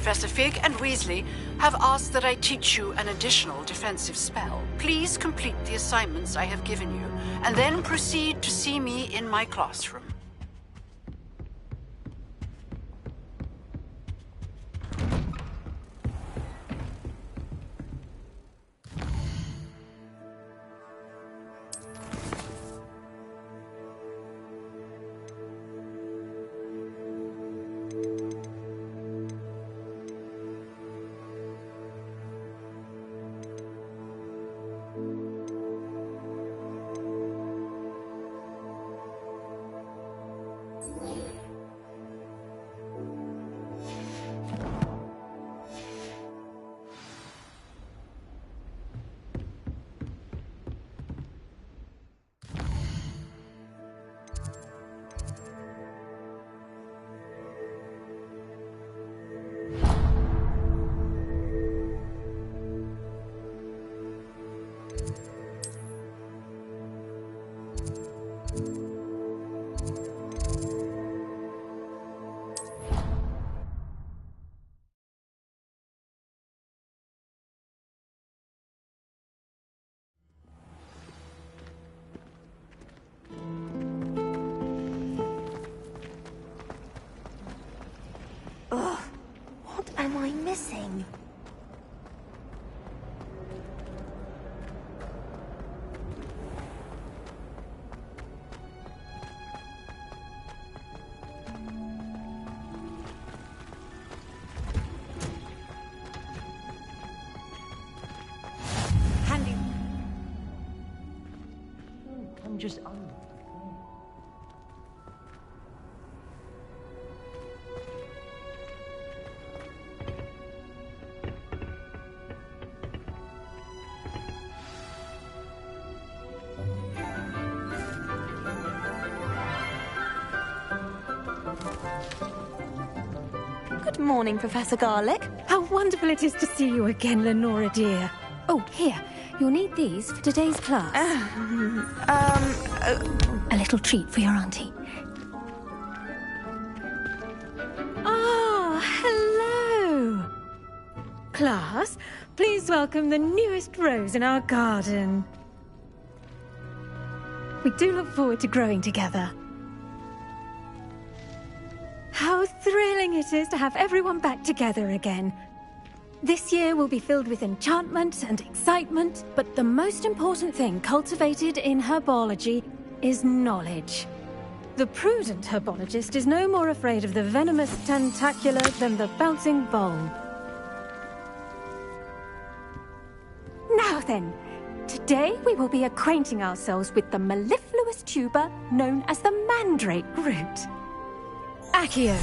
Professor Fig and Weasley have asked that I teach you an additional defensive spell. Please complete the assignments I have given you, and then proceed to see me in my classroom. Am I missing? Handy. I'm just on. Good morning, Professor Garlick. How wonderful it is to see you again, Lenora dear. Oh, here. You'll need these for today's class. A little treat for your auntie. Ah, hello. Class, please welcome the newest rose in our garden. We do look forward to growing together. How thrilling it is to have everyone back together again. This year will be filled with enchantment and excitement, but the most important thing cultivated in herbology is knowledge. The prudent herbologist is no more afraid of the venomous tentacula than the bouncing vole. Now then, today we will be acquainting ourselves with the mellifluous tuber known as the mandrake root. Accio.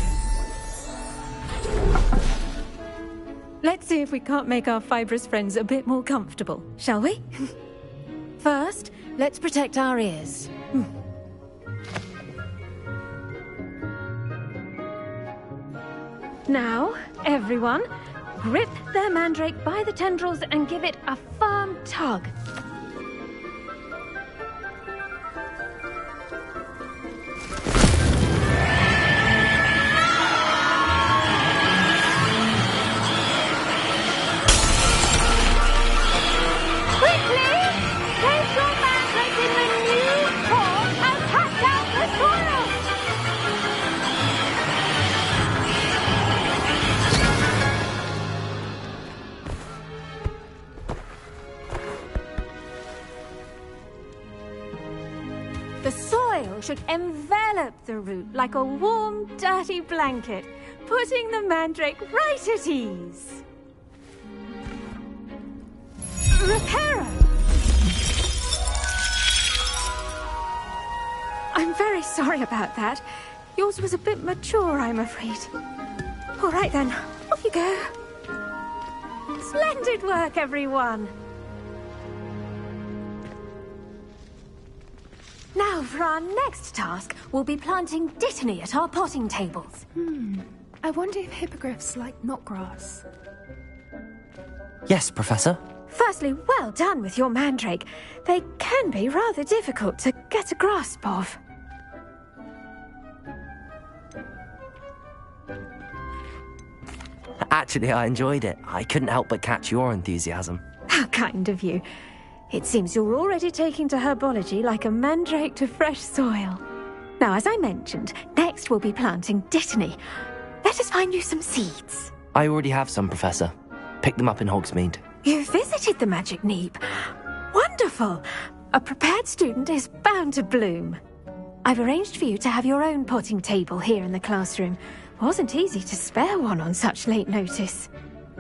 Let's see if we can't make our fibrous friends a bit more comfortable, shall we? First, let's protect our ears. Now, everyone, grip their mandrake by the tendrils and give it a firm tug. The soil should envelop the root like a warm, dirty blanket, putting the mandrake right at ease. Reparo! I'm very sorry about that. Yours was a bit mature, I'm afraid. All right then, off you go. Splendid work, everyone! Now, for our next task, we'll be planting dittany at our potting tables. I wonder if hippogriffs like knotgrass. Yes, Professor. Firstly, well done with your mandrake. They can be rather difficult to get a grasp of. Actually, I enjoyed it. I couldn't help but catch your enthusiasm. How kind of you. It seems you're already taking to herbology like a mandrake to fresh soil. Now, as I mentioned, next we'll be planting dittany. Let us find you some seeds. I already have some, Professor. Picked them up in Hogsmeade. You visited the Magic Neep. Wonderful. A prepared student is bound to bloom. I've arranged for you to have your own potting table here in the classroom. Wasn't easy to spare one on such late notice.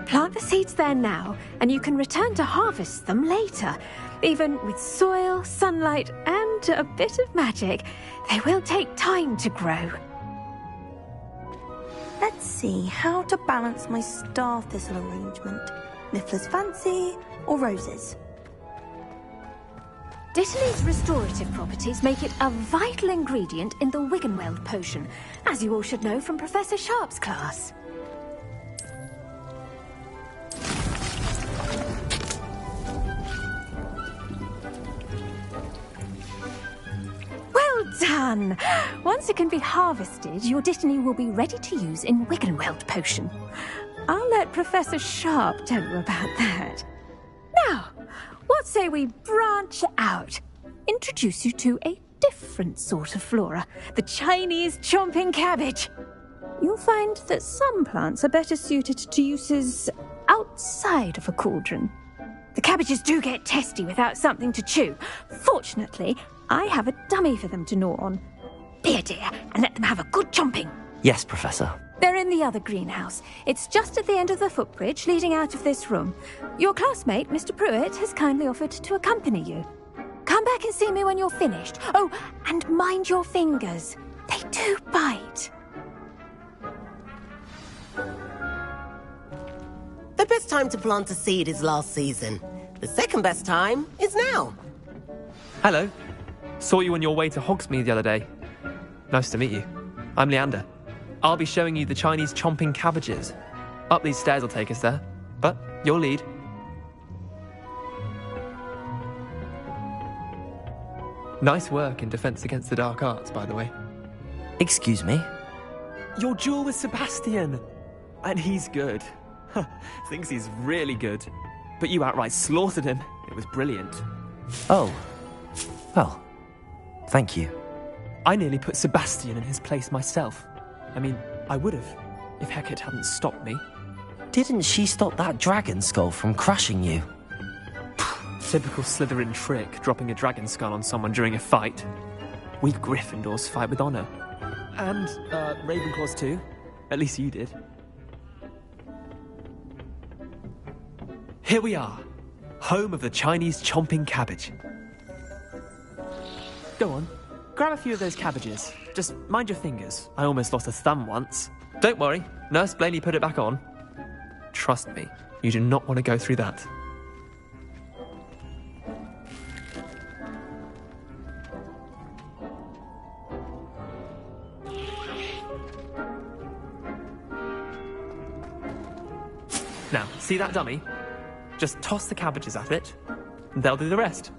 Plant the seeds there now, and you can return to harvest them later. Even with soil, sunlight, and a bit of magic, they will take time to grow. Let's see how to balance my star thistle arrangement. Niffler's fancy or roses? Dittany's restorative properties make it a vital ingredient in the Wiggenweld potion, as you all should know from Professor Sharp's class. Well done! Once it can be harvested, your Dittany will be ready to use in Wiggenweld potion. I'll let Professor Sharp tell you about that. Now, what say we branch out? Introduce you to a different sort of flora, the Chinese chomping cabbage. You'll find that some plants are better suited to uses outside of a cauldron. The cabbages do get testy without something to chew. Fortunately, I have a dummy for them to gnaw on. Be a dear and let them have a good chomping. Yes, Professor. They're in the other greenhouse. It's just at the end of the footbridge leading out of this room. Your classmate, Mr. Pruitt, has kindly offered to accompany you. Come back and see me when you're finished. Oh, and mind your fingers. They do bite. The best time to plant a seed is last season. The second best time is now. Hello. Saw you on your way to Hogsmeade the other day. Nice to meet you. I'm Leander. I'll be showing you the Chinese chomping cabbages. Up these stairs will take us there, but you'll lead. Nice work in Defense Against the Dark Arts, by the way. Excuse me? Your duel with Sebastian! And he's good. Thinks he's really good. But you outright slaughtered him. It was brilliant. Oh. Well, thank you. I nearly put Sebastian in his place myself. I mean, I would have, if Hecate hadn't stopped me. Didn't she stop that dragon skull from crushing you? Typical Slytherin trick, dropping a dragon skull on someone during a fight. We Gryffindors fight with honor. And, Ravenclaws too. At least you did. Here we are, home of the Chinese chomping cabbage. Go on, grab a few of those cabbages. Just mind your fingers. I almost lost a thumb once. Don't worry, Nurse Blaney put it back on. Trust me, you do not want to go through that. Now, see that dummy? Just toss the cabbages at it, and they'll do the rest.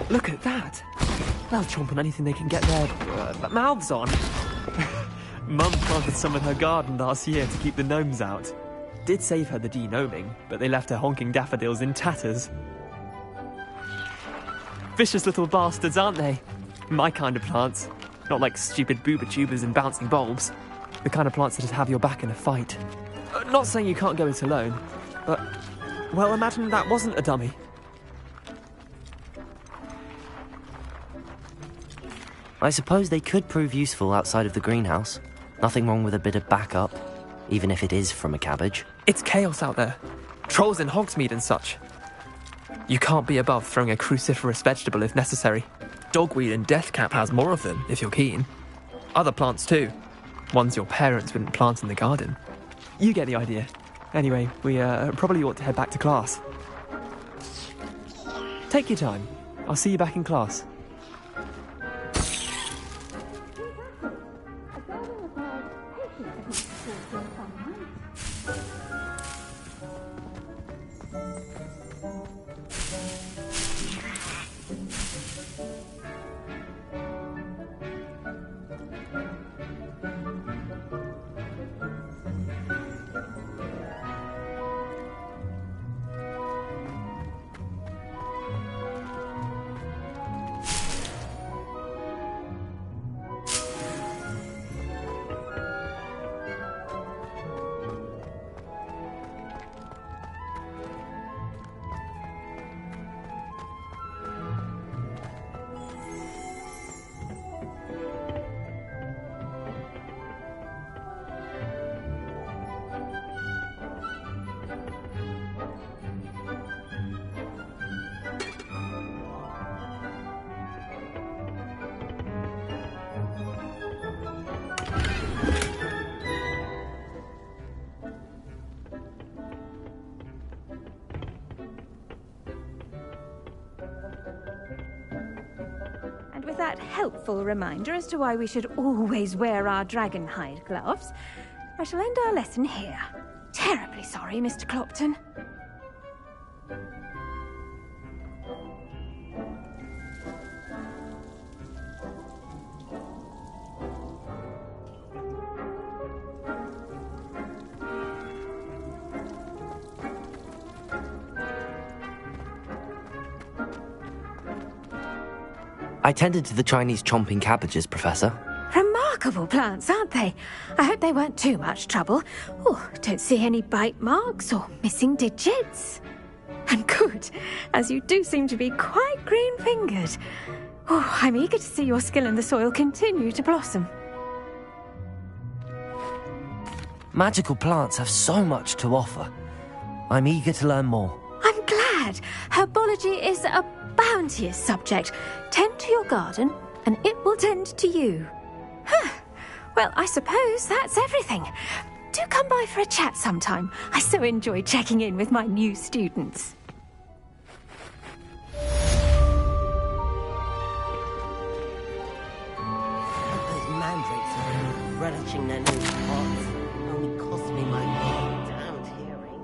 Look at that! They'll chomp on anything they can get their mouths on. Mum planted some in her garden last year to keep the gnomes out. Did save her the de-gnoming, but they left her honking daffodils in tatters. Vicious little bastards, aren't they? My kind of plants. Not like stupid booba tubers and bouncing bulbs. The kind of plants that'd have your back in a fight. Not saying you can't go it alone, but, well, imagine that wasn't a dummy. I suppose they could prove useful outside of the greenhouse. Nothing wrong with a bit of backup, even if it is from a cabbage. It's chaos out there. Trolls in Hogsmeade and such. You can't be above throwing a cruciferous vegetable if necessary. Dogweed and deathcap has more of them, if you're keen. Other plants too. Ones your parents wouldn't plant in the garden. You get the idea. Anyway, we probably ought to head back to class. Take your time. I'll see you back in class. With that helpful reminder as to why we should always wear our dragon hide gloves, I shall end our lesson here. Terribly sorry, Mr. Clopton. I tended to the Chinese chomping cabbages, Professor. Remarkable plants, aren't they? I hope they weren't too much trouble. Oh, don't see any bite marks or missing digits. And good, as you do seem to be quite green-fingered. Oh, I'm eager to see your skill in the soil continue to blossom. Magical plants have so much to offer. I'm eager to learn more. I'm glad. Herbology is a bounteous subject. Tend to your garden, and it will tend to you. Well, I suppose that's everything. Do come by for a chat sometime. I so enjoy checking in with my new students. Those mandrakes are relishing their new pots. Only cost me my damned hearing.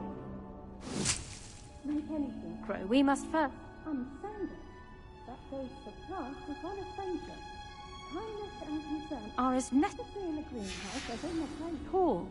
Like anything, Crow, we must first understand it. That goes for plants as well as nature. Kindness and concern are as necessary in a greenhouse as in a great hall.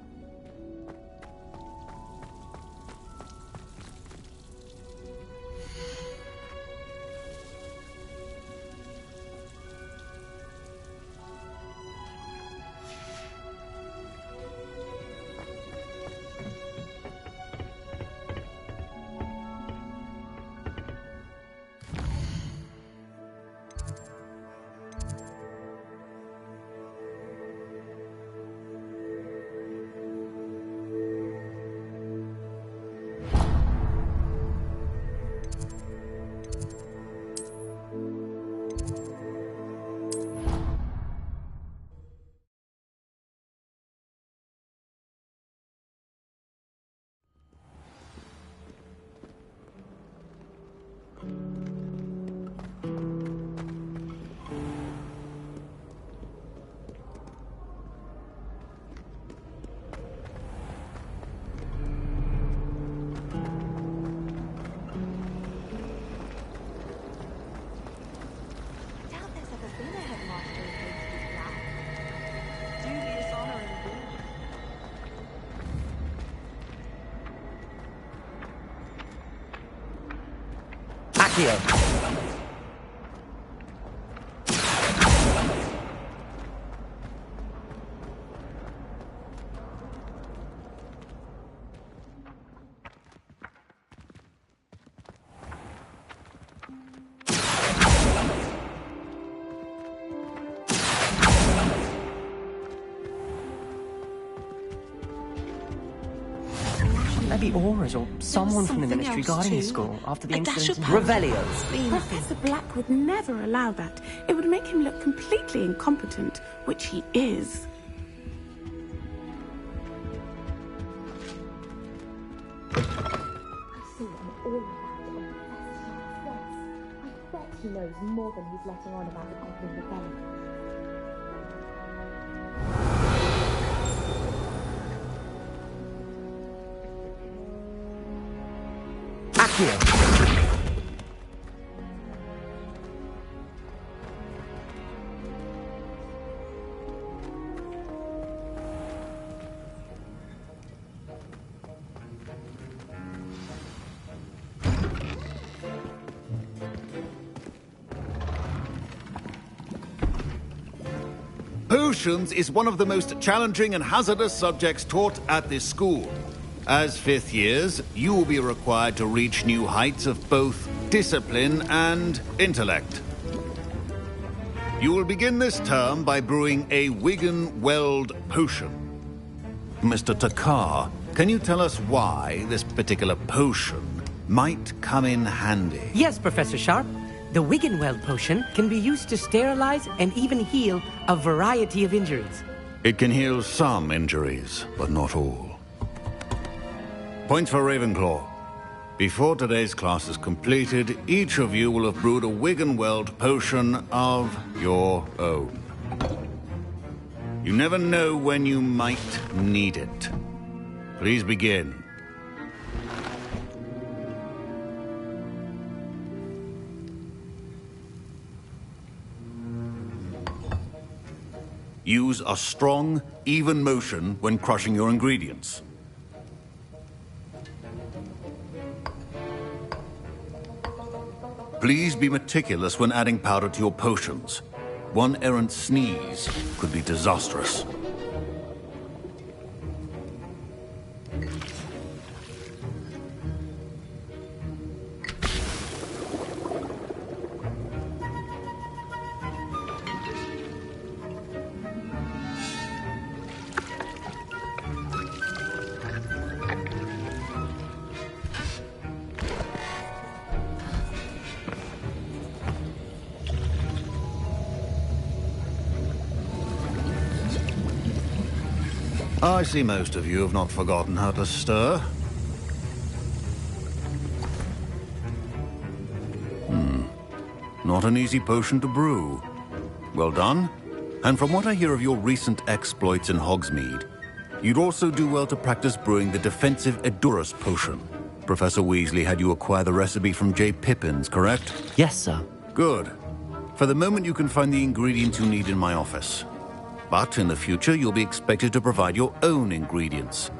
Accio. Maybe Aura's or someone from the Ministry guarding the school after the incident. Revelio. Professor Black would never allow that. It would make him look completely incompetent, which he is. all about it on Professor Sharp's I bet he knows more than he's letting on about the Goblin Rebellion. Accio! Potions is one of the most challenging and hazardous subjects taught at this school. As fifth years, you will be required to reach new heights of both discipline and intellect. You will begin this term by brewing a Wigan-Weld potion. Mr. Takar, can you tell us why this particular potion might come in handy? Yes, Professor Sharp. The Wigan-Weld potion can be used to sterilize and even heal a variety of injuries. It can heal some injuries, but not all. Points for Ravenclaw. Before today's class is completed, each of you will have brewed a Wigan-Weld potion of your own. You never know when you might need it. Please begin. Use a strong, even motion when crushing your ingredients. Please be meticulous when adding powder to your potions. One errant sneeze could be disastrous. I see most of you have not forgotten how to stir. Not an easy potion to brew. Well done. And from what I hear of your recent exploits in Hogsmeade, you'd also do well to practice brewing the defensive Edurus potion. Professor Weasley had you acquire the recipe from J. Pippins, correct? Yes, sir. Good. For the moment, you can find the ingredients you need in my office. But in the future, you'll be expected to provide your own ingredients.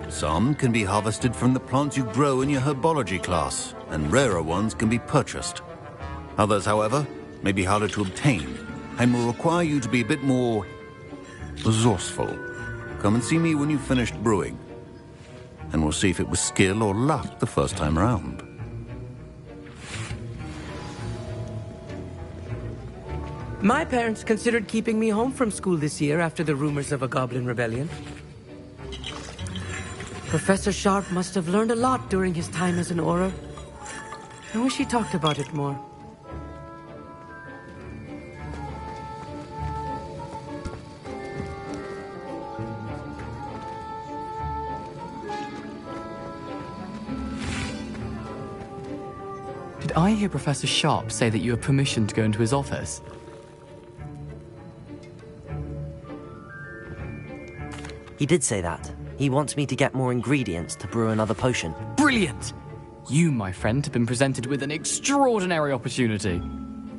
Some can be harvested from the plants you grow in your herbology class, and rarer ones can be purchased. Others, however, may be harder to obtain, and will require you to be a bit more resourceful. Come and see me when you've finished brewing, and we'll see if it was skill or luck the first time around. My parents considered keeping me home from school this year after the rumors of a Goblin Rebellion. Professor Sharp must have learned a lot during his time as an Auror. I wish he talked about it more. Did I hear Professor Sharp say that you have permission to go into his office? He did say that. He wants me to get more ingredients to brew another potion. Brilliant! You, my friend, have been presented with an extraordinary opportunity.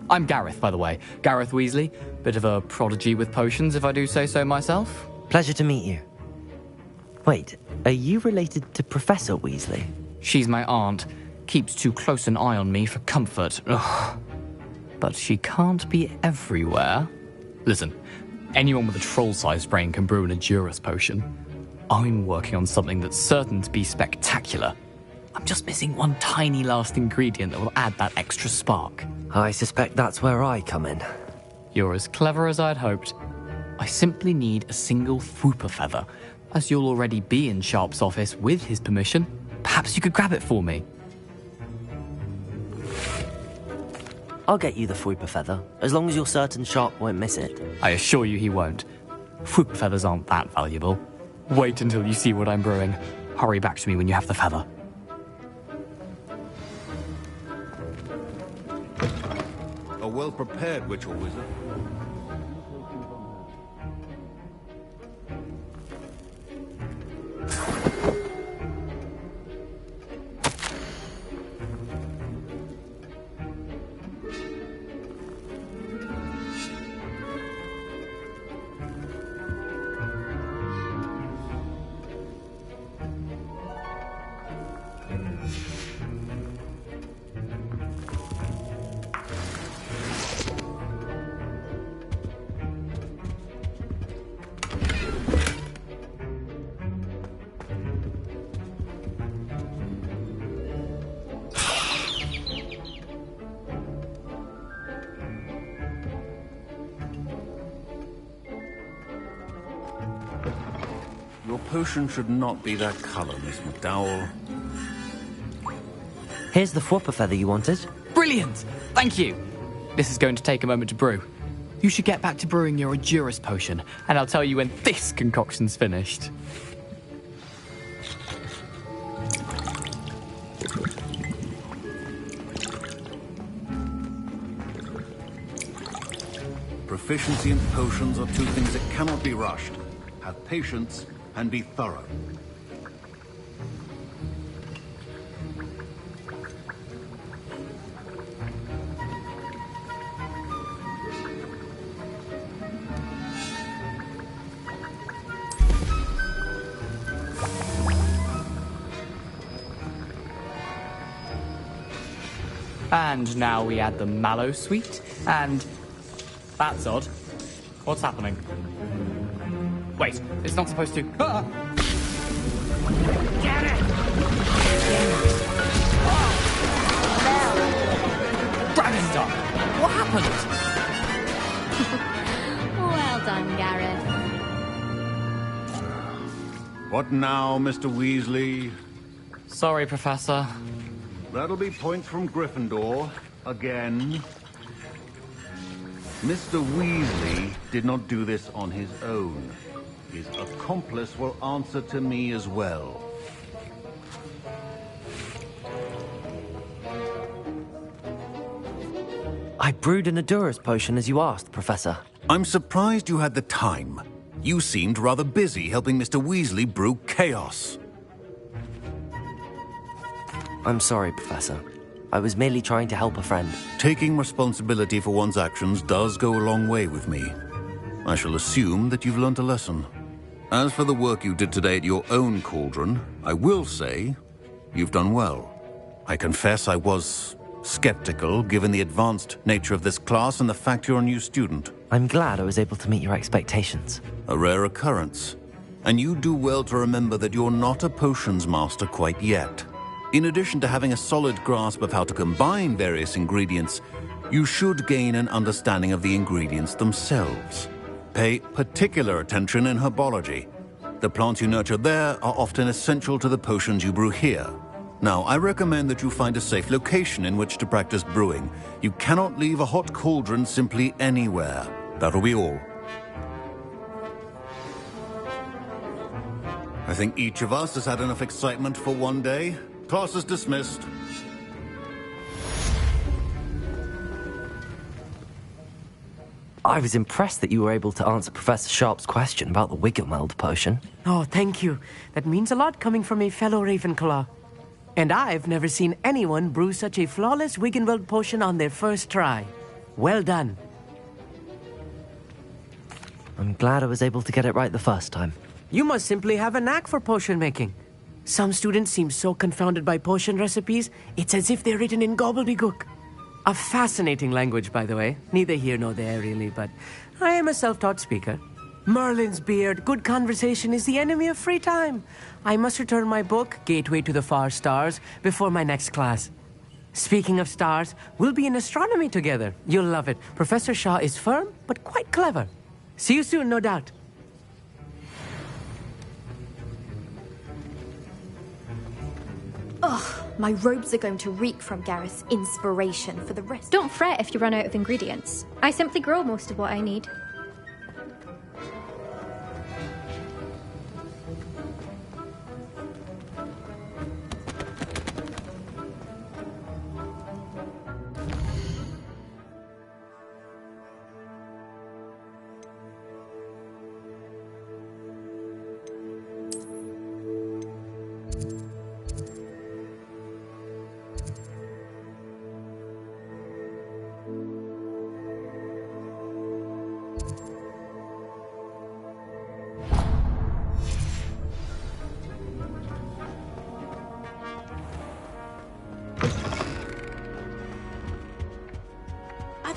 I'm Gareth, by the way. Gareth Weasley. Bit of a prodigy with potions, if I do say so myself. Pleasure to meet you. Wait, are you related to Professor Weasley? She's my aunt. Keeps too close an eye on me for comfort. Ugh. But she can't be everywhere. Listen, anyone with a troll-sized brain can brew an Edurus potion. I'm working on something that's certain to be spectacular. I'm just missing one tiny last ingredient that will add that extra spark. I suspect that's where I come in. You're as clever as I'd hoped. I simply need a single Fwooper feather. As you'll already be in Sharp's office with his permission, perhaps you could grab it for me. I'll get you the Fwooper feather, as long as you're certain Sharp won't miss it. I assure you he won't. Fwooper feathers aren't that valuable. Wait until you see what I'm brewing. Hurry back to me when you have the feather. well prepared witch or wizard. Your potion should not be that color, Miss McDowell. Here's the Whopper feather you wanted. Brilliant! Thank you! This is going to take a moment to brew. You should get back to brewing your Edurus potion, and I'll tell you when this concoction's finished. Proficiency in potions are two things that cannot be rushed. Have patience and be thorough. And now we add the mallow sweet, and... That's odd. What's happening? Wait, it's not supposed to... Ah! Get it! Dragonstar! What happened? Well done, Gareth. What now, Mr. Weasley? Sorry, Professor. That'll be points from Gryffindor. Again. Mr. Weasley did not do this on his own. His accomplice will answer to me as well. I brewed an Edurus potion as you asked, Professor. I'm surprised you had the time. You seemed rather busy helping Mr. Weasley brew chaos. I'm sorry, Professor. I was merely trying to help a friend. Taking responsibility for one's actions does go a long way with me. I shall assume that you've learnt a lesson. As for the work you did today at your own cauldron, I will say you've done well. I confess I was skeptical, given the advanced nature of this class and the fact you're a new student. I'm glad I was able to meet your expectations. A rare occurrence. And you do well to remember that you're not a potions master quite yet. In addition to having a solid grasp of how to combine various ingredients, you should gain an understanding of the ingredients themselves. Pay particular attention in herbology. The plants you nurture there are often essential to the potions you brew here. Now, I recommend that you find a safe location in which to practice brewing. You cannot leave a hot cauldron simply anywhere. That'll be all. I think each of us has had enough excitement for one day. Class is dismissed. I was impressed that you were able to answer Professor Sharp's question about the Wiggenweld potion. Oh, thank you. That means a lot coming from a fellow Ravenclaw. And I've never seen anyone brew such a flawless Wiggenweld potion on their first try. Well done. I'm glad I was able to get it right the first time. You must simply have a knack for potion making. Some students seem so confounded by potion recipes, it's as if they're written in gobbledygook. A fascinating language, by the way. Neither here nor there, really, but I am a self-taught speaker. Merlin's beard, good conversation is the enemy of free time. I must return my book, Gateway to the Far Stars, before my next class. Speaking of stars, we'll be in astronomy together. You'll love it. Professor Shaw is firm, but quite clever. See you soon, no doubt. Ugh, my robes are going to reek from Gareth's inspiration for the rest. Don't fret if you run out of ingredients. I simply grow most of what I need.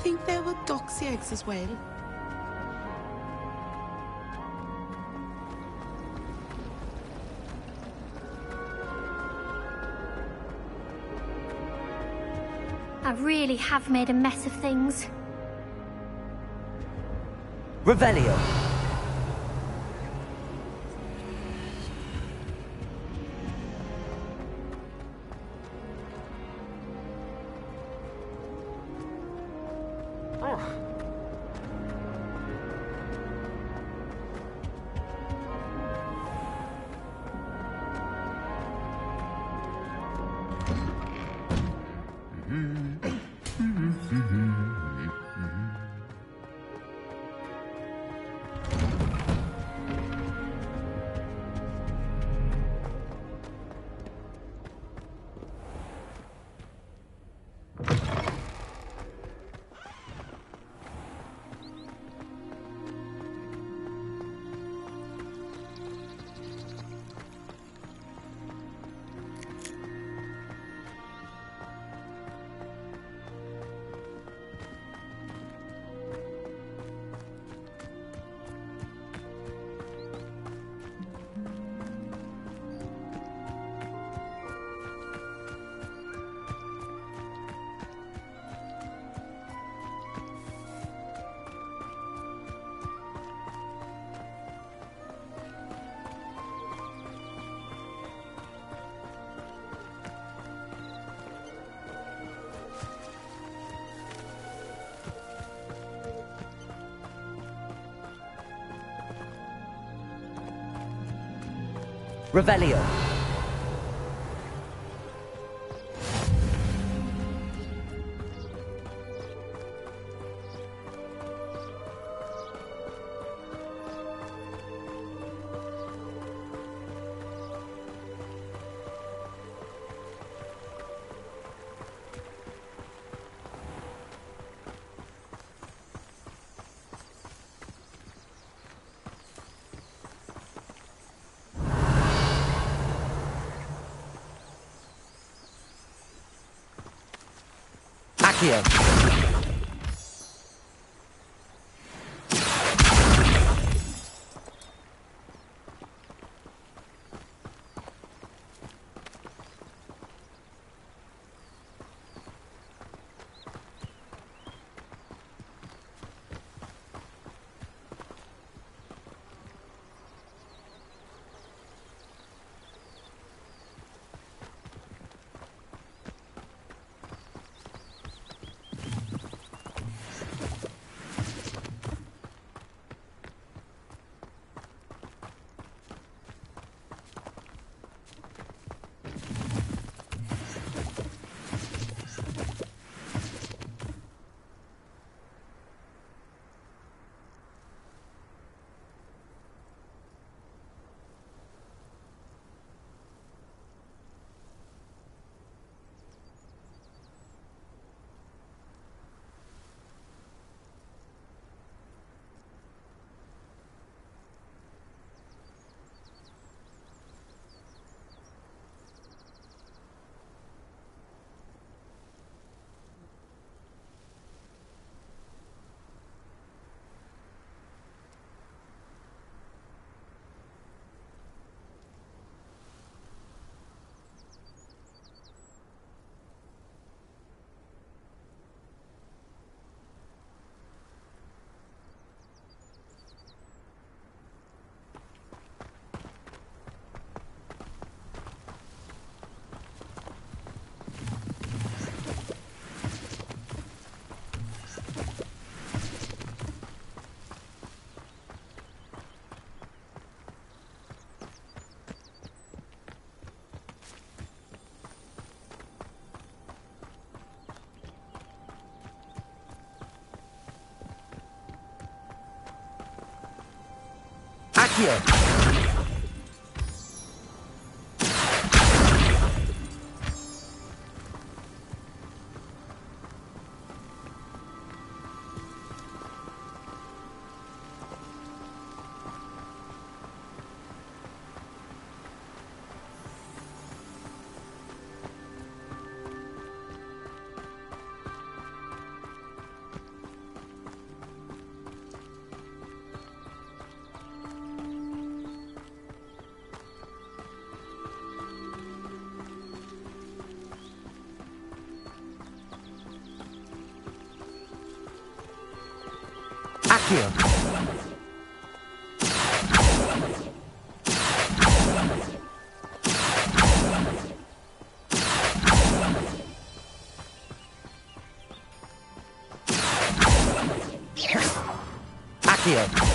think there were doxy eggs as well? I really have made a mess of things. Revelio. Revelio. Accio. Accio. Accio. Accio.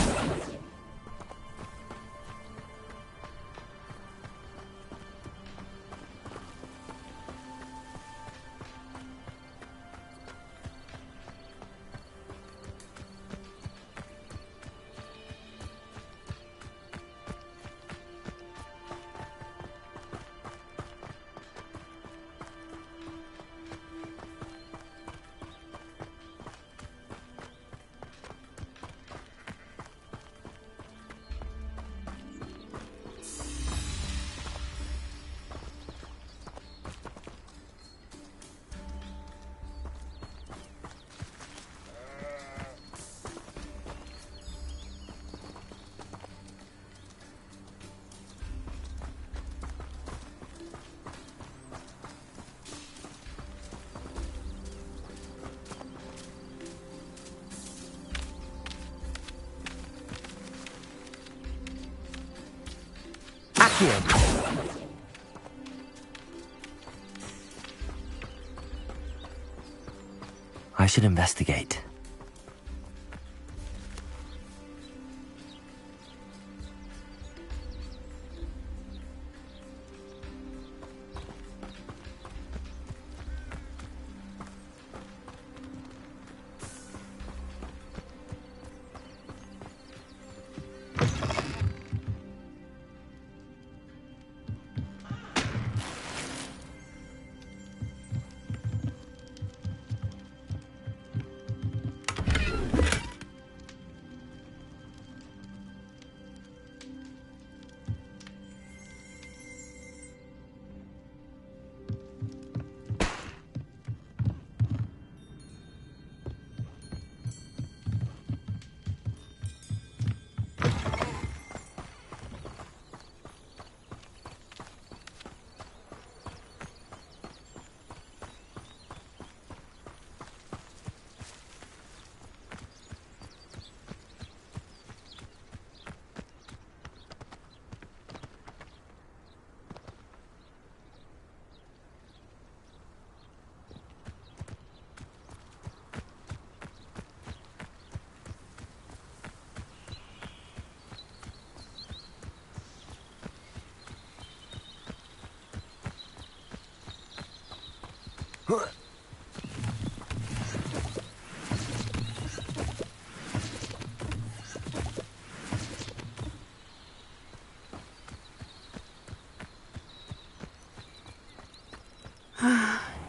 I should investigate.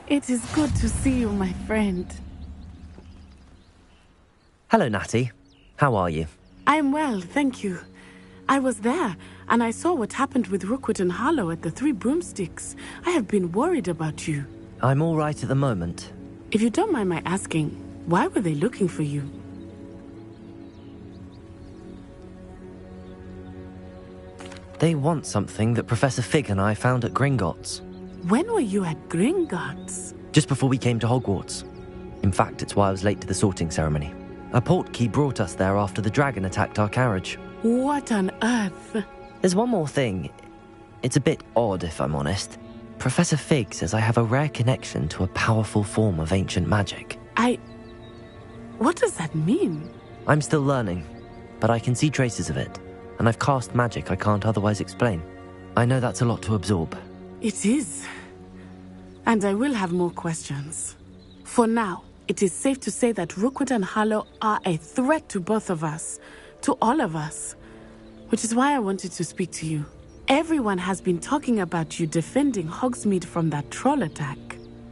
It is good to see you, my friend. Hello, Natty. How are you? I'm well, thank you. I was there, and I saw what happened with Rookwood and Harlow at the Three Broomsticks. I have been worried about you. I'm all right at the moment. If you don't mind my asking, why were they looking for you? They want something that Professor Fig and I found at Gringotts. When were you at Gringotts? Just before we came to Hogwarts. In fact, it's why I was late to the sorting ceremony. A portkey brought us there after the dragon attacked our carriage. What on earth? There's one more thing. It's a bit odd, if I'm honest. Professor Fig says I have a rare connection to a powerful form of ancient magic. What does that mean? I'm still learning, but I can see traces of it, and I've cast magic I can't otherwise explain. I know that's a lot to absorb. It is. And I will have more questions. For now, it is safe to say that Rookwood and Harlow are a threat to both of us, to all of us. Which is why I wanted to speak to you. Everyone has been talking about you defending Hogsmeade from that troll attack.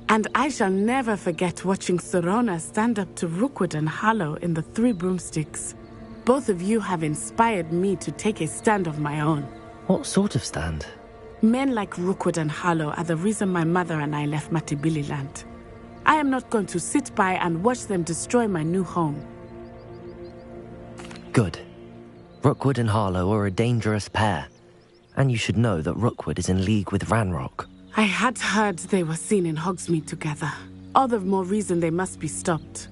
And I shall never forget watching Sorona stand up to Rookwood and Harlow in the Three Broomsticks. Both of you have inspired me to take a stand of my own. What sort of stand? Men like Rookwood and Harlow are the reason my mother and I left Mattibilliland. I am not going to sit by and watch them destroy my new home. Good. Rookwood and Harlow are a dangerous pair. And you should know that Rookwood is in league with Ranrock. I had heard they were seen in Hogsmeade together. All the more reason they must be stopped.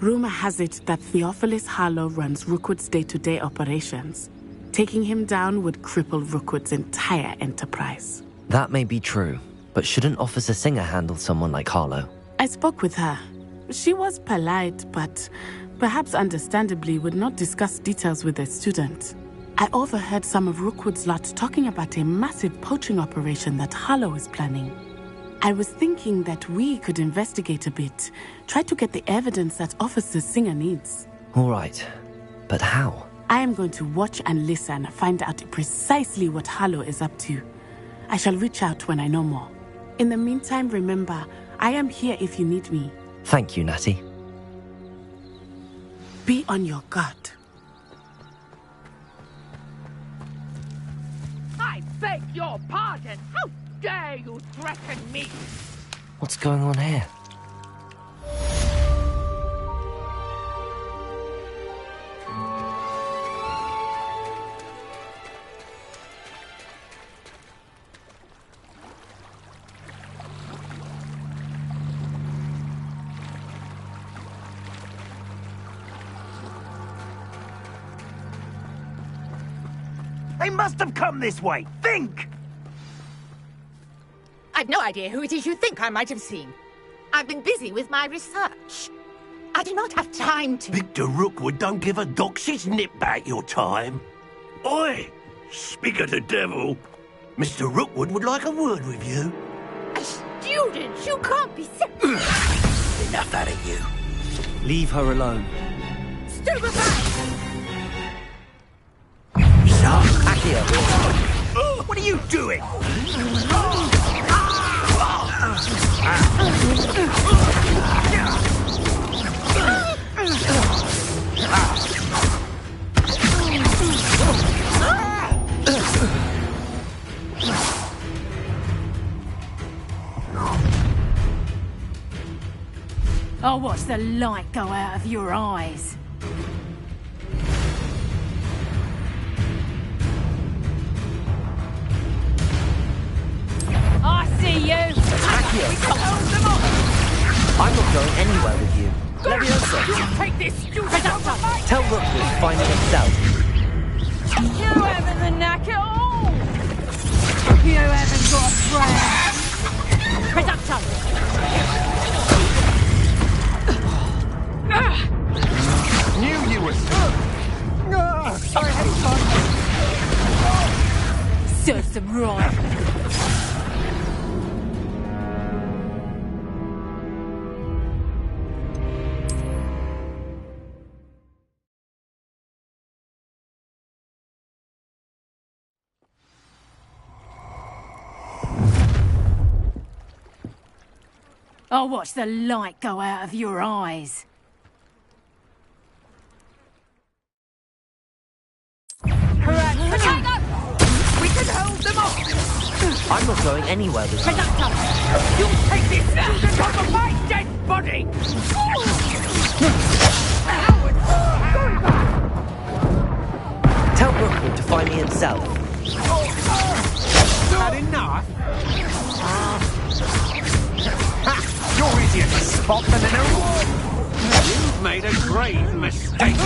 Rumor has it that Theophilus Harlow runs Rookwood's day-to-day operations. Taking him down would cripple Rookwood's entire enterprise. That may be true, but shouldn't Officer Singer handle someone like Harlow? I spoke with her. She was polite, but perhaps understandably would not discuss details with a student. I overheard some of Rookwood's lot talking about a massive poaching operation that Harlow is planning. I was thinking that we could investigate a bit, try to get the evidence that Officer Singer needs. All right, but how? I am going to watch and listen, find out precisely what Harlow is up to. I shall reach out when I know more. In the meantime, remember, I am here if you need me. Thank you, Natty. Be on your guard. I beg your pardon. How dare you threaten me? What's going on here? They must have come this way. Think! I've no idea who it is you think I might have seen. I've been busy with my research. I do not have time to... Victor Rookwood don't give a doxy's nip back your time. Oi! Speak of the devil. Mr. Rookwood would like a word with you. A student? You can't be... Enough out of you. Leave her alone. Stupefy! Accio! What are you doing? I'll watch the light go out of your eyes. I see you! I'm not going anywhere with you. Leviosa! You take this stupid out. Tell Rookwood to find it himself. You haven't the knack at all! You haven't got a friend! Reducto! Knew you were... Serves them right. I'll watch the light go out of your eyes. We can hold them off! I'm not going anywhere with you. You'll take this student off of my dead body! Tell Rookwood to find me himself. Had enough? You're easier to spot than an award. You've made a grave mistake.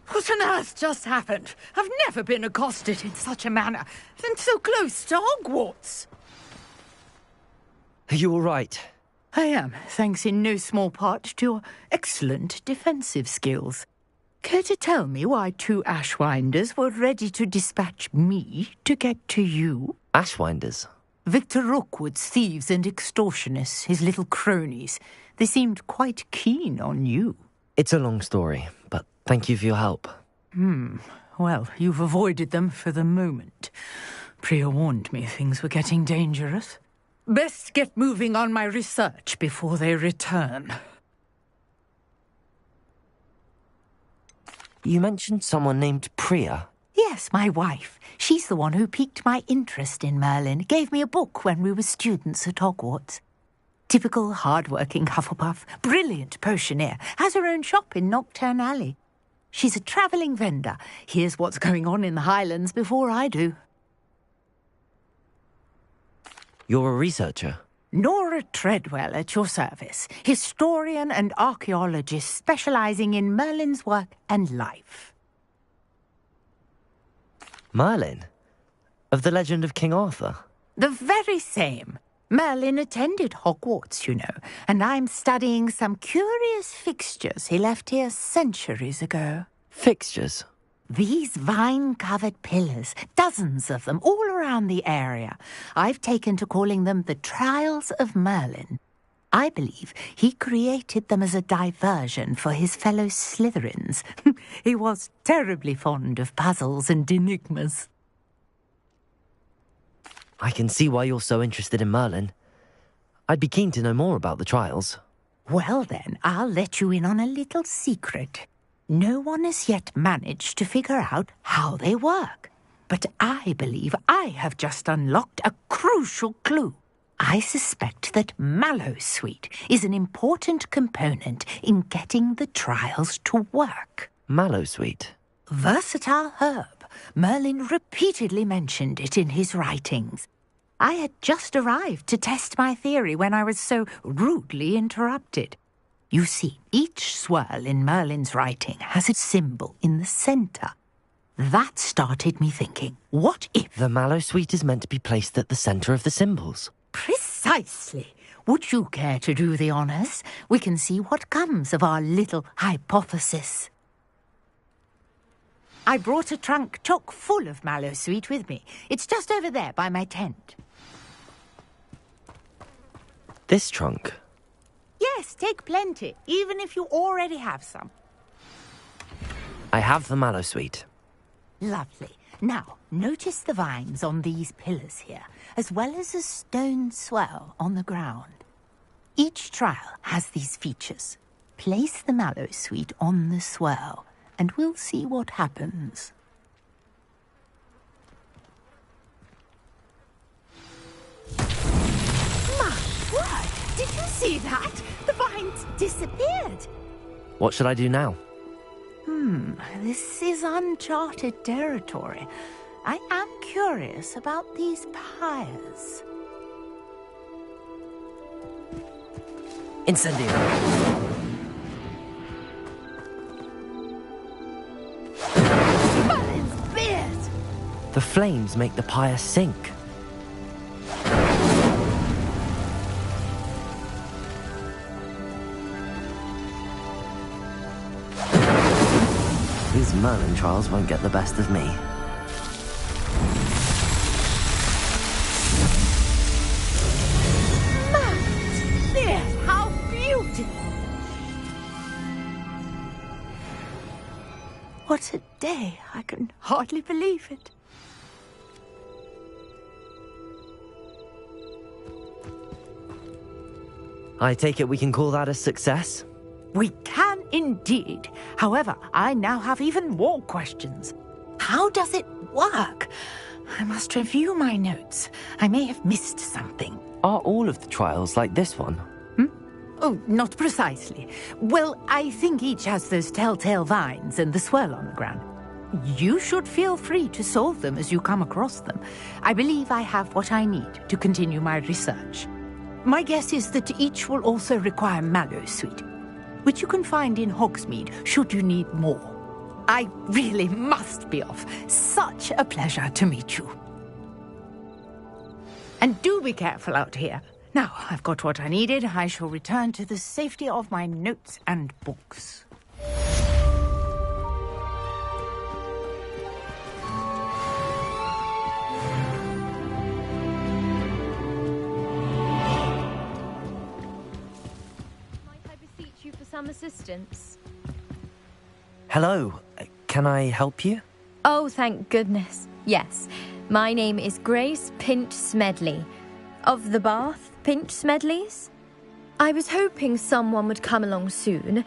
What on earth just happened? I've never been accosted in such a manner, and so close to Hogwarts. Are you all right? I am, thanks in no small part to your excellent defensive skills. Care to tell me why two Ashwinders were ready to dispatch me to get to you? Ashwinders? Victor Rookwood's thieves and extortionists, his little cronies. They seemed quite keen on you. It's a long story, but thank you for your help. Well, you've avoided them for the moment. Priya warned me things were getting dangerous. Best get moving on my research before they return. You mentioned someone named Priya. Yes, my wife. She's the one who piqued my interest in Merlin. Gave me a book when we were students at Hogwarts. Typical hard-working Hufflepuff. Brilliant potioneer. Has her own shop in Nocturne Alley. She's a travelling vendor. Hears what's going on in the Highlands before I do. You're a researcher? Nora Treadwell at your service, historian and archaeologist specializing in Merlin's work and life. Merlin? Of the legend of King Arthur? The very same. Merlin attended Hogwarts, you know, and I'm studying some curious fixtures he left here centuries ago. Fixtures? These vine-covered pillars, dozens of them, all around the area. I've taken to calling them the Trials of Merlin. I believe he created them as a diversion for his fellow Slytherins. He was terribly fond of puzzles and enigmas. I can see why you're so interested in Merlin. I'd be keen to know more about the trials. Well then, I'll let you in on a little secret. No one has yet managed to figure out how they work. But I believe I have just unlocked a crucial clue. I suspect that mallowsweet is an important component in getting the trials to work. Mallowsweet? Versatile herb. Merlin repeatedly mentioned it in his writings. I had just arrived to test my theory when I was so rudely interrupted. You see, each swirl in Merlin's writing has a symbol in the centre. That started me thinking, what if... The mallowsweet is meant to be placed at the centre of the symbols. Precisely. Would you care to do the honours? We can see what comes of our little hypothesis. I brought a trunk chock full of mallowsweet with me. It's just over there by my tent. This trunk? Yes, take plenty, even if you already have some. I have the mallowsweet. Lovely. Now, notice the vines on these pillars here, as well as a stone swell on the ground. Each trial has these features. Place the mallowsweet on the swell, and we'll see what happens. My word! Did you see that? The vines disappeared. What should I do now? This is uncharted territory. I am curious about these pyres. Incendio! Merlin's beard! The flames make the pyre sink. These Merlin trials won't get the best of me. Merlin's beard! How beautiful! What a day! I can hardly believe it. I take it we can call that a success? We can indeed. However, I now have even more questions. How does it work? I must review my notes. I may have missed something. Are all of the trials like this one? Oh, not precisely. Well, I think each has those telltale vines and the swirl on the ground. You should feel free to solve them as you come across them. I believe I have what I need to continue my research. My guess is that each will also require mallowsweet, which you can find in Hogsmeade should you need more. I really must be off. Such a pleasure to meet you. And do be careful out here. Now, I've got what I needed. I shall return to the safety of my notes and books. Some assistance. Hello, can I help you? Oh, thank goodness. Yes, my name is Grace Pinch Smedley, of the Bath Pinch Smedleys. I was hoping someone would come along soon.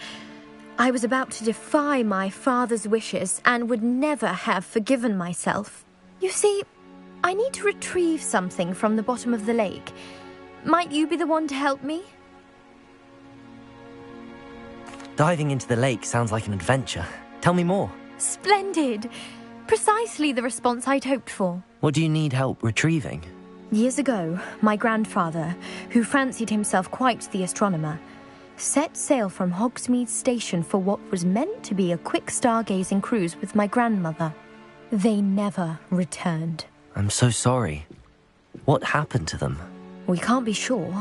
I was about to defy my father's wishes and would never have forgiven myself. You see, I need to retrieve something from the bottom of the lake. Might you be the one to help me? Diving into the lake sounds like an adventure. Tell me more. Splendid! Precisely the response I'd hoped for. What do you need help retrieving? Years ago, my grandfather, who fancied himself quite the astronomer, set sail from Hogsmeade Station for what was meant to be a quick stargazing cruise with my grandmother. They never returned. I'm so sorry. What happened to them? We can't be sure.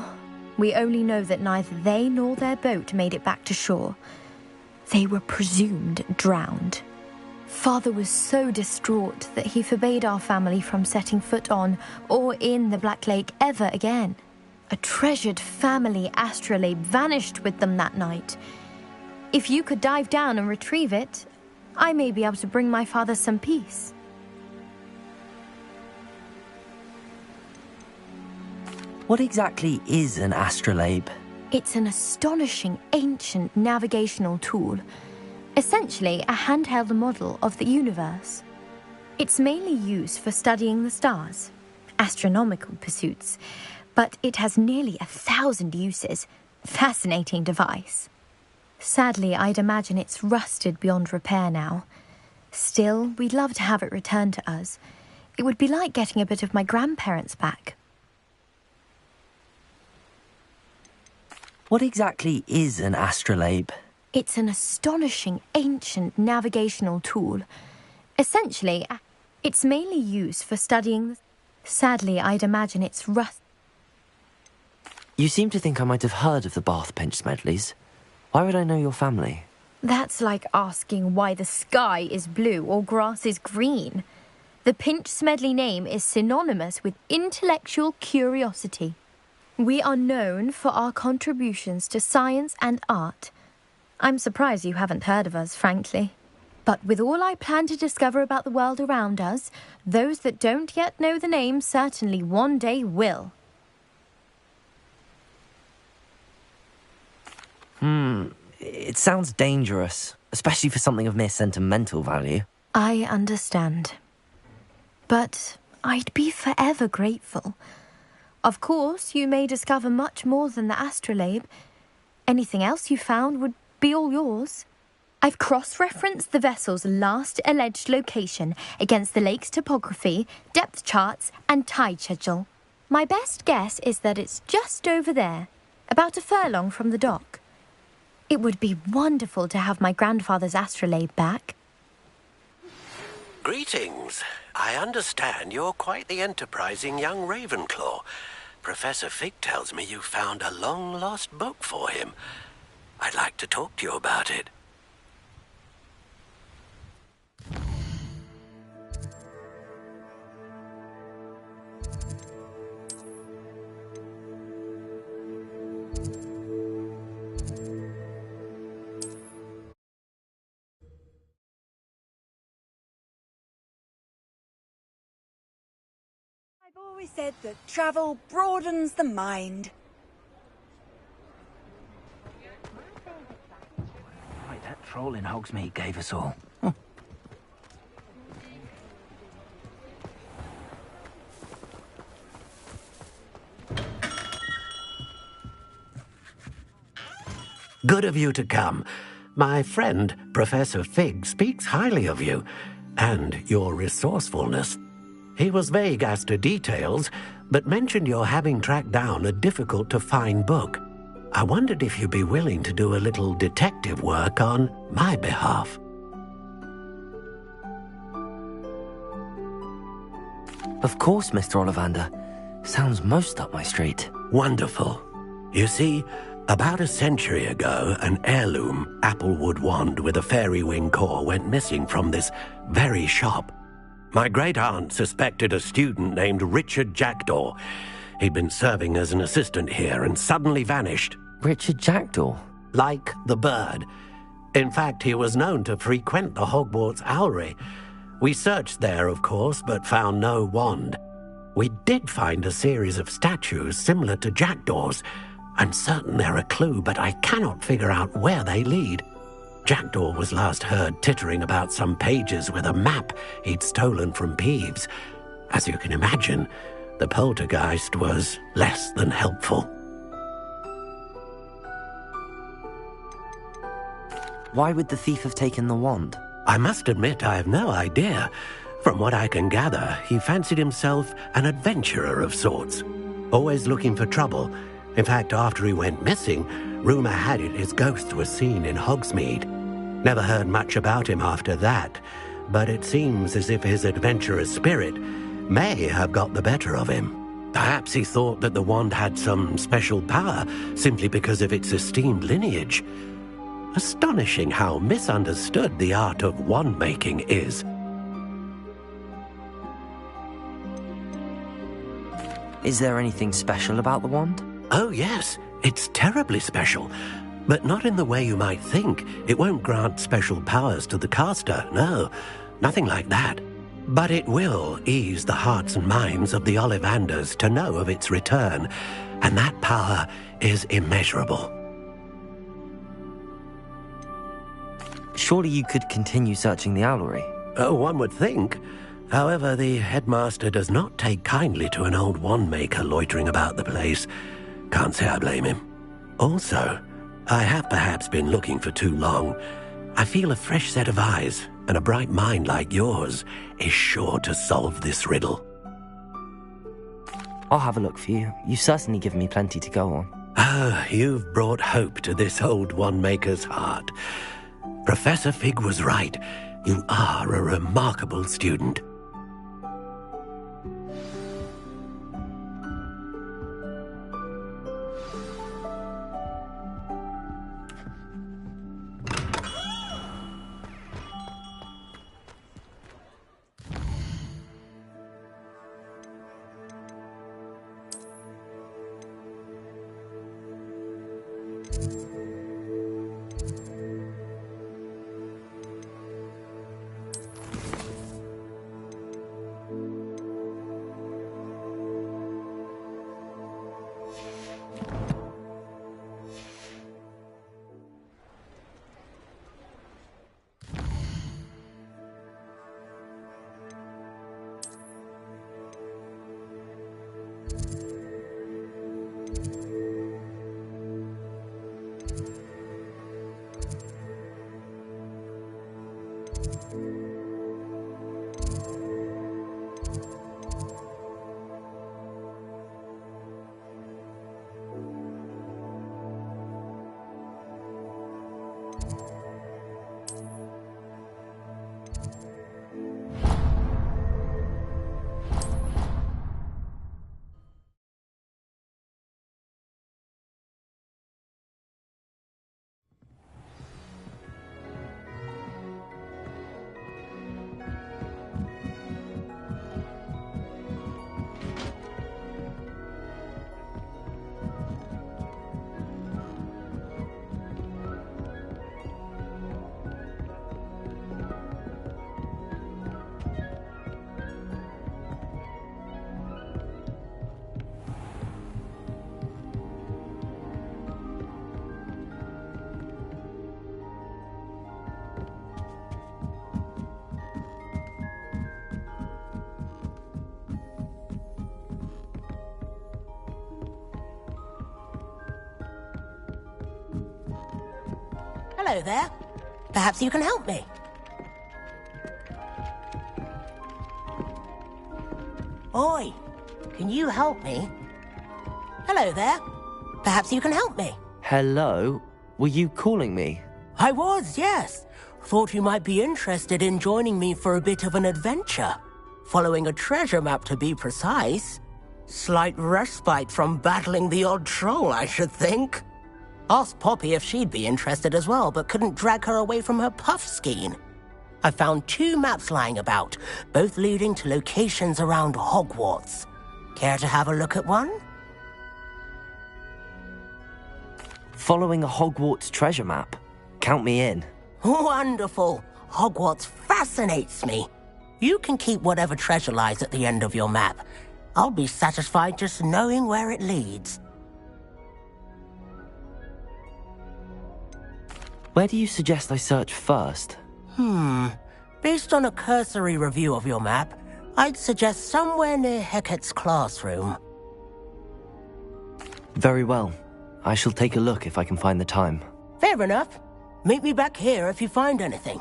We only know that neither they nor their boat made it back to shore. They were presumed drowned. Father was so distraught that he forbade our family from setting foot on or in the Black Lake ever again. A treasured family astrolabe vanished with them that night. If you could dive down and retrieve it, I may be able to bring my father some peace. What exactly is an astrolabe? It's an astonishing ancient navigational tool. Essentially, a handheld model of the universe. It's mainly used for studying the stars, astronomical pursuits, but it has nearly 1,000 uses. Fascinating device. Sadly, I'd imagine it's rusted beyond repair now. Still, we'd love to have it returned to us. It would be like getting a bit of my grandparents back. What exactly is an astrolabe? It's an astonishing ancient navigational tool. Essentially, it's mainly used for studying... Sadly, I'd imagine it's You seem to think I might have heard of the Bath Pinch Smedleys. Why would I know your family? That's like asking why the sky is blue or grass is green. The Pinch Smedley name is synonymous with intellectual curiosity. We are known for our contributions to science and art. I'm surprised you haven't heard of us, frankly. But with all I plan to discover about the world around us, those that don't yet know the name certainly one day will. It sounds dangerous, especially for something of mere sentimental value. I understand. But I'd be forever grateful. Of course, you may discover much more than the astrolabe. Anything else you found would be all yours. I've cross-referenced the vessel's last alleged location against the lake's topography, depth charts, and tide schedule. My best guess is that it's just over there, about a furlong from the dock. It would be wonderful to have my grandfather's astrolabe back. Greetings. I understand you're quite the enterprising young Ravenclaw. Professor Fig tells me you found a long-lost book for him. I'd like to talk to you about it. I've always said that travel broadens the mind. Right, that troll in Hogsmeade gave us all. Good of you to come. My friend, Professor Fig, speaks highly of you and your resourcefulness. He was vague as to details, but mentioned your having tracked down a difficult-to-find book. I wondered if you'd be willing to do a little detective work on my behalf. Of course, Mr. Ollivander. Sounds most up my street. Wonderful. You see, about a century ago, an heirloom applewood wand with a fairy wing core went missing from this very shop. My great-aunt suspected a student named Richard Jackdaw. He'd been serving as an assistant here and suddenly vanished. Richard Jackdaw? Like the bird. In fact, he was known to frequent the Hogwarts Owlery. We searched there, of course, but found no wand. We did find a series of statues similar to Jackdaw's. I'm certain they're a clue, but I cannot figure out where they lead. Jackdaw was last heard tittering about some pages with a map he'd stolen from Peeves. As you can imagine, the poltergeist was less than helpful. Why would the thief have taken the wand? I must admit I have no idea. From what I can gather, he fancied himself an adventurer of sorts, always looking for trouble. In fact, after he went missing, rumour had it his ghost was seen in Hogsmeade. Never heard much about him after that, but it seems as if his adventurous spirit may have got the better of him. Perhaps he thought that the wand had some special power simply because of its esteemed lineage. Astonishing how misunderstood the art of wand-making is. Is there anything special about the wand? Oh yes, it's terribly special. But not in the way you might think. It won't grant special powers to the caster, no. Nothing like that. But it will ease the hearts and minds of the Ollivanders to know of its return. And that power is immeasurable. Surely you could continue searching the owlery. One would think. However, the headmaster does not take kindly to an old wand-maker loitering about the place. Can't say I blame him. Also, I have perhaps been looking for too long. I feel a fresh set of eyes, and a bright mind like yours is sure to solve this riddle. I'll have a look for you. You've certainly given me plenty to go on. Ah, you've brought hope to this old wand-maker's heart. Professor Fig was right. You are a remarkable student. Hello there. Perhaps you can help me. Oi, can you help me? Hello there. Perhaps you can help me. Hello? Were you calling me? I was, yes. Thought you might be interested in joining me for a bit of an adventure. Following a treasure map, to be precise. Slight respite from battling the odd troll, I should think. Asked Poppy if she'd be interested as well, but couldn't drag her away from her puff skein. I found 2 maps lying about, both leading to locations around Hogwarts. Care to have a look at one? Following a Hogwarts treasure map? Count me in. Wonderful. Hogwarts fascinates me. You can keep whatever treasure lies at the end of your map. I'll be satisfied just knowing where it leads. Where do you suggest I search first? Based on a cursory review of your map, I'd suggest somewhere near Hecat's classroom. Very well. I shall take a look if I can find the time. Fair enough. Meet me back here if you find anything.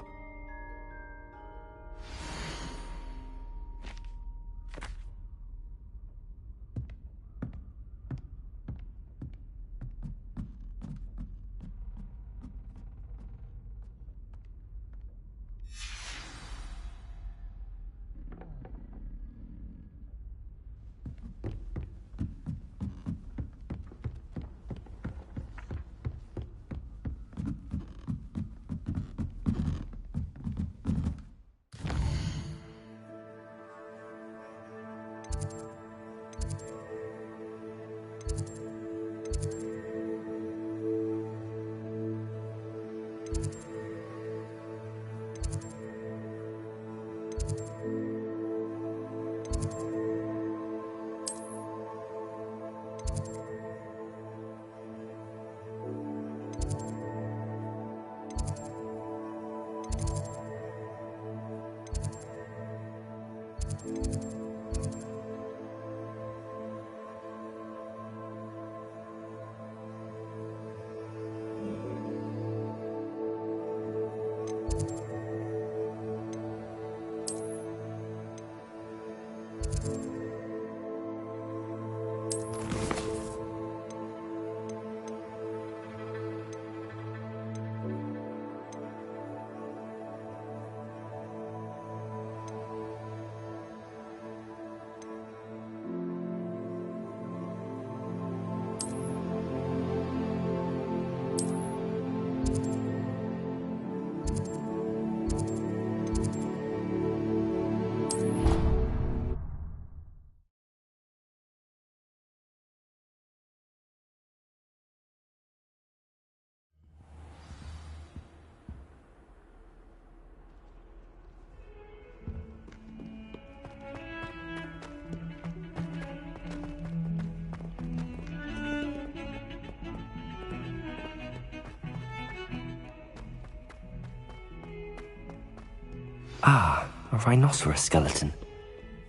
Ah, a rhinoceros skeleton.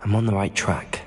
I'm on the right track.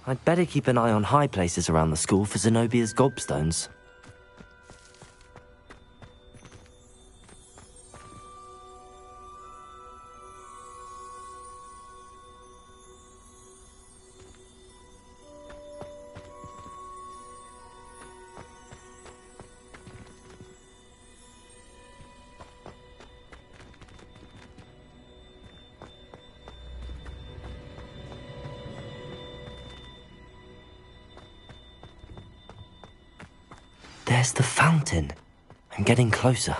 I'd better keep an eye on high places around the school for Zenobia's gobstones. There's the fountain. I'm getting closer.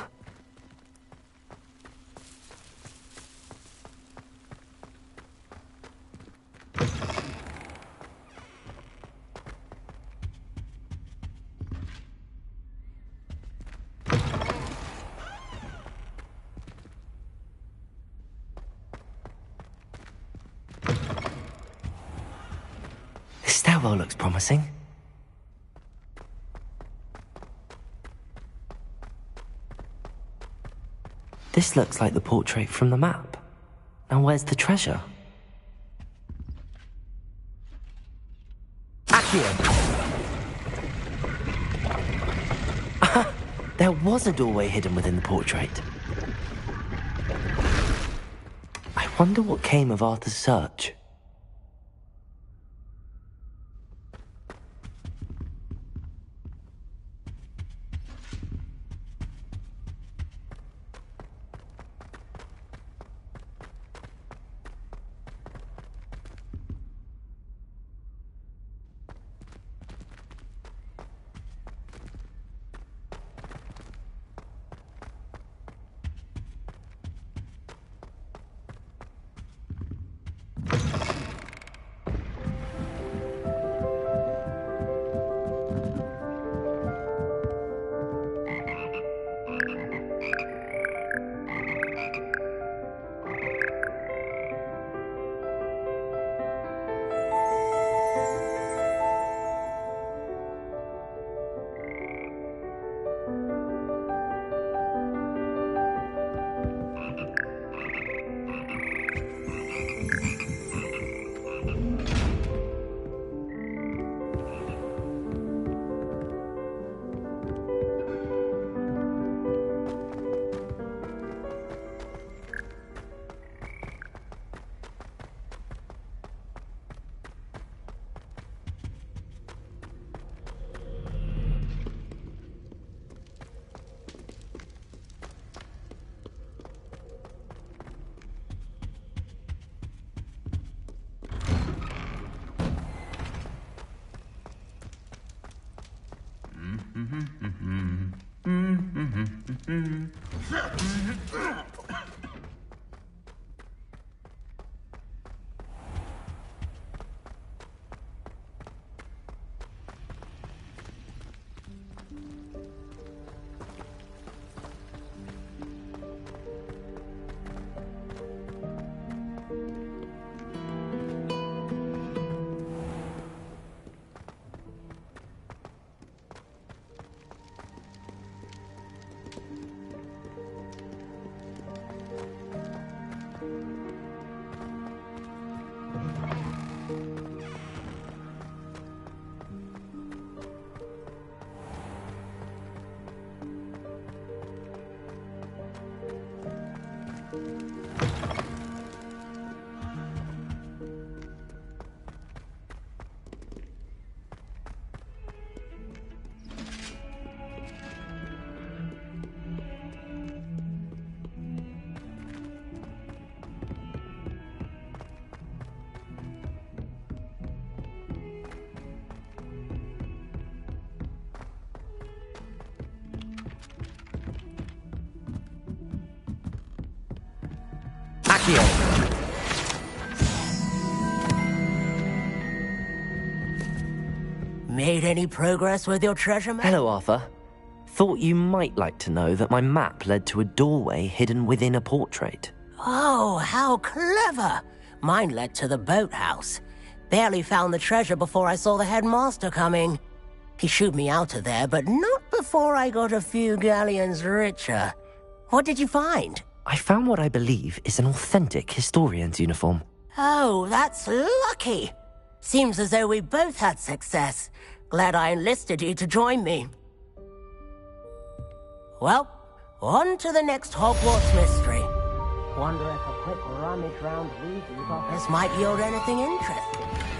This stairwell looks promising. This looks like the portrait from the map. Now where's the treasure? Aha! There was a doorway hidden within the portrait. I wonder what came of Arthur's search. Made any progress with your treasure map? Hello, Arthur. Thought you might like to know that my map led to a doorway hidden within a portrait. Oh, how clever! Mine led to the boathouse. Barely found the treasure before I saw the headmaster coming. He shooed me out of there, but not before I got a few galleons richer. What did you find? I found what I believe is an authentic historian's uniform. Oh, that's lucky. Seems as though we both had success. Glad I enlisted you to join me. Well, on to the next Hogwarts mystery. Wonder if a quick rummage round Weasley's office might yield anything interesting.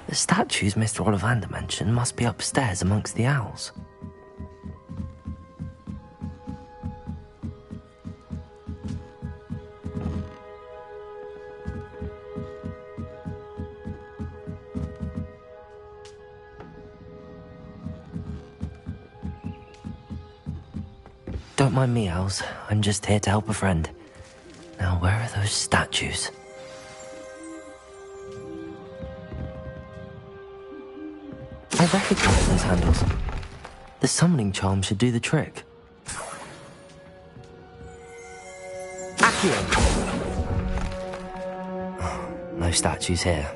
The statues Mr. Ollivander mentioned must be upstairs amongst the owls. Don't mind me, owls. I'm just here to help a friend. Now, where are those statues? I recognize those handles. The summoning charm should do the trick. Accio! No statues here.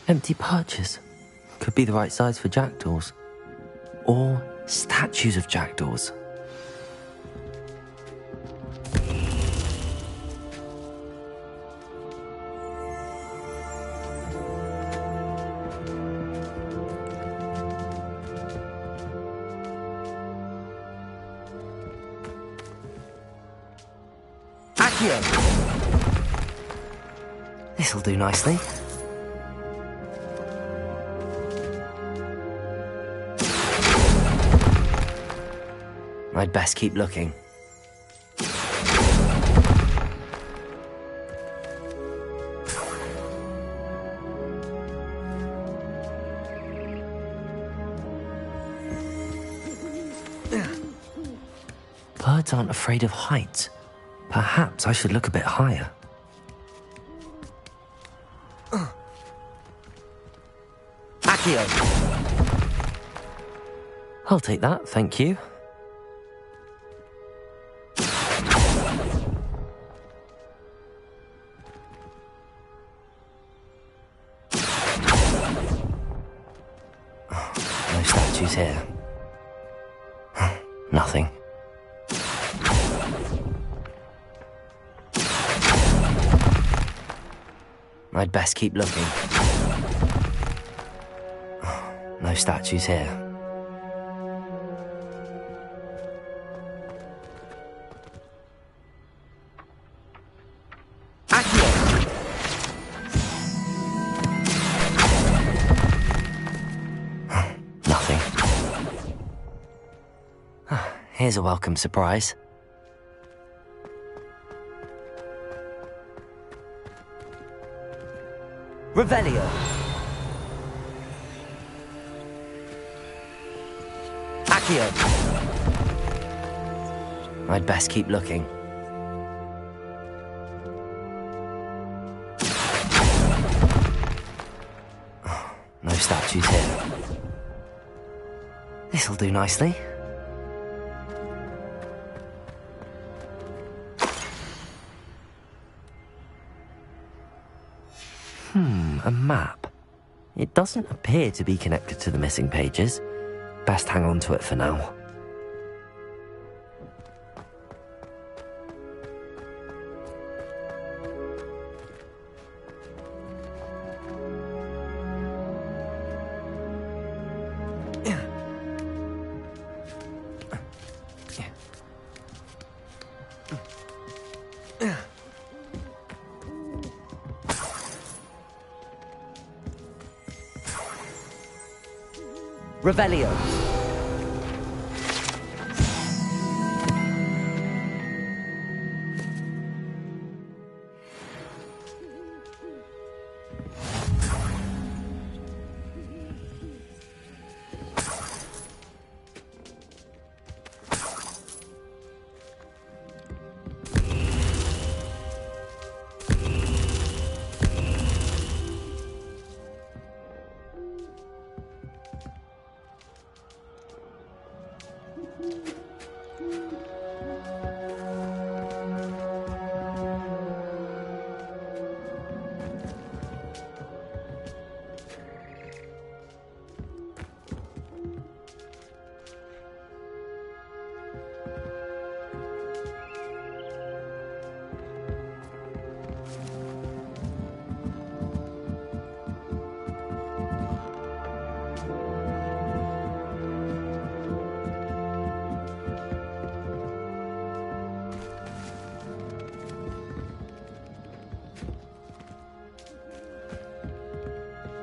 Empty perches. Could be the right size for jackdaws. Or statues of jackdaws. Accio! This'll do nicely. I'd best keep looking. Birds aren't afraid of heights. Perhaps I should look a bit higher. Accio! I'll take that, thank you. No statues here. Nothing. I'd best keep looking. No statues here. Nothing. Here's a welcome surprise. Revelio. Accio. I'd best keep looking. No statues here. This'll do nicely. A map. It doesn't appear to be connected to the missing pages. Best hang on to it for now. Revelio.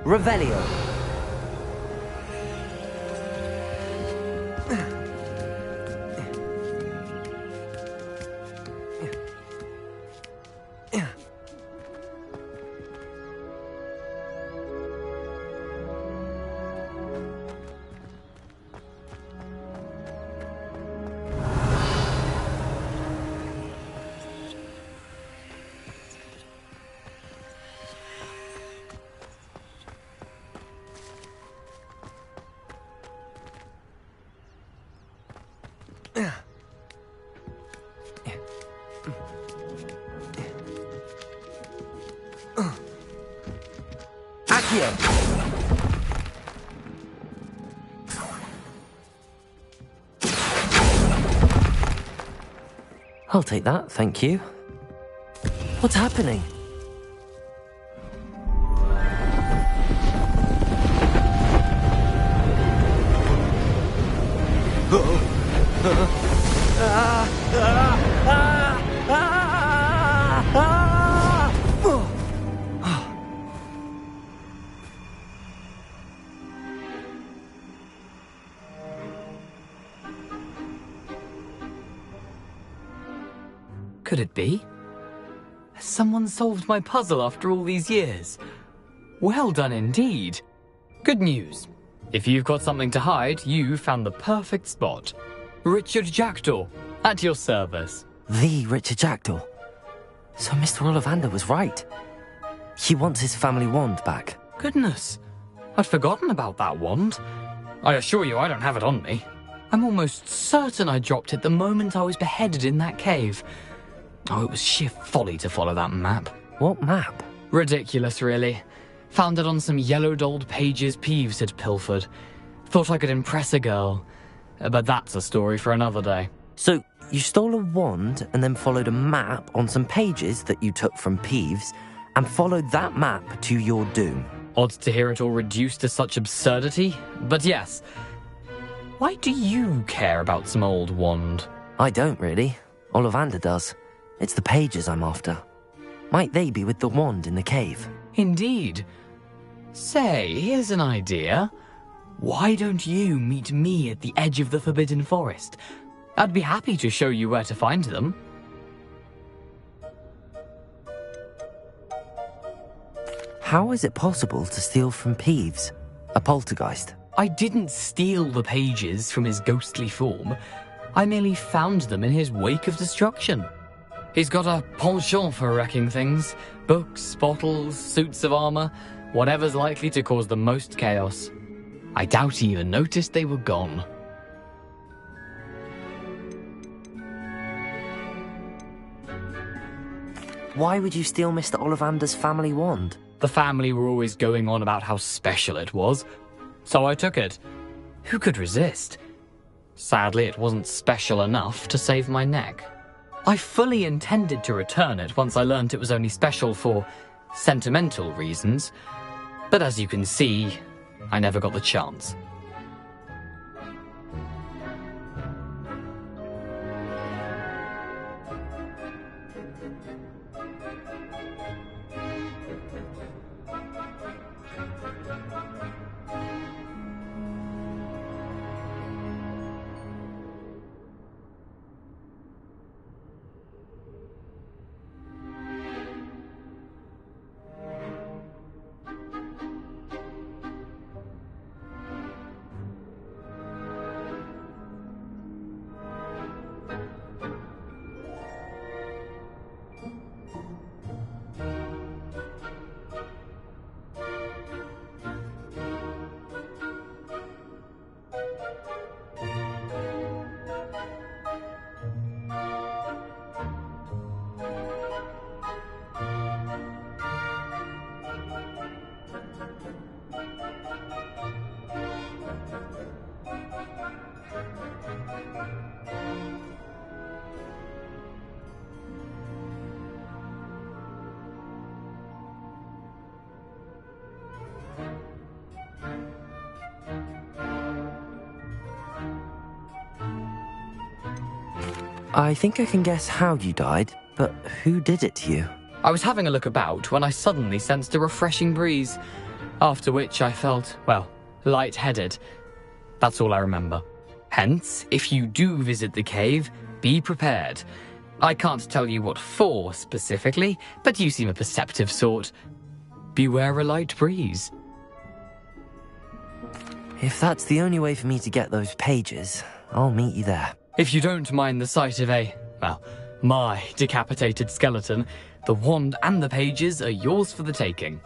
Revelio. I'll take that, thank you. What's happening? Could it be? Has someone solved my puzzle after all these years? Well done indeed. Good news. If you've got something to hide, you found the perfect spot. Richard Jackdaw, at your service. The Richard Jackdaw. So Mr. Ollivander was right. He wants his family wand back. Goodness, I'd forgotten about that wand. I assure you I don't have it on me. I'm almost certain I dropped it the moment I was beheaded in that cave. Oh, it was sheer folly to follow that map. What map? Ridiculous, really. Found it on some yellowed old pages Peeves had pilfered. Thought I could impress a girl. But that's a story for another day. So, you stole a wand and then followed a map on some pages that you took from Peeves and followed that map to your doom. Odd to hear it all reduced to such absurdity, but yes. Why do you care about some old wand? I don't, really. Ollivander does. It's the pages I'm after. Might they be with the wand in the cave? Indeed. Say, here's an idea. Why don't you meet me at the edge of the Forbidden Forest? I'd be happy to show you where to find them. How is it possible to steal from Peeves, a poltergeist? I didn't steal the pages from his ghostly form. I merely found them in his wake of destruction. He's got a penchant for wrecking things. Books, bottles, suits of armor, whatever's likely to cause the most chaos. I doubt he even noticed they were gone. Why would you steal Mr. Ollivander's family wand? The family were always going on about how special it was, so I took it. Who could resist? Sadly, it wasn't special enough to save my neck. I fully intended to return it once I learnt it was only special for sentimental reasons, but as you can see, I never got the chance. I think I can guess how you died, but who did it to you? I was having a look about when I suddenly sensed a refreshing breeze. After which I felt, well, lightheaded. That's all I remember. Hence, if you do visit the cave, be prepared. I can't tell you what for specifically, but you seem a perceptive sort. Beware a light breeze. If that's the only way for me to get those pages, I'll meet you there. If you don't mind the sight of my decapitated skeleton, the wand and the pages are yours for the taking.